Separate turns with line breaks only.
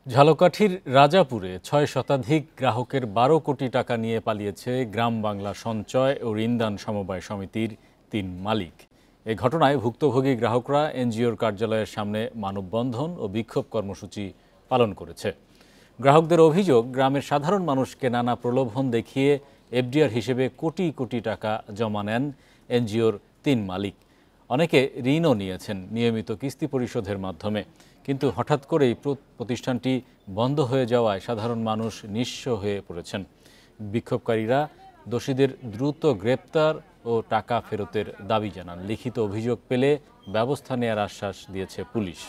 ঝালকাঠির রাজাপুরে ৬ শতাধিক গ্রাহকের ১২ কোটি টাকা নিয়ে পালিয়েছে গ্রাম বাংলা সঞ্চয় ও ঋণদান সমবায় সমিতির ৩ মালিক। এ ঘটনায় ভুক্তভোগী গ্রাহকরা এনজিওর কার্যালয়ের সামনে মানববন্ধন ও বিক্ষোভ কর্মসূচি পালন করেছে। গ্রাহকদের অভিযোগ, গ্রামের সাধারণ মানুষকে নানা প্রলোভন দেখিয়ে এফডিআর হিসেবে কোটি কোটি টাকা জমা নেন এনজিওর ৩ মালিক। অনেকে ঋণও নিয়েছেন নিয়মিত কিস্তি পরিশোধের মাধ্যমে, কিন্তু হঠাৎ করেই প্রতিষ্ঠানটি বন্ধ হয়ে যাওয়ায় সাধারণ মানুষ নিঃস্ব হয়ে পড়েছেন। বিক্ষোভকারীরা দোষীদের দ্রুত গ্রেপ্তার ও টাকা ফেরতের দাবি জানান। লিখিত অভিযোগ পেলে ব্যবস্থা নেওয়ার আশ্বাস দিয়েছে পুলিশ।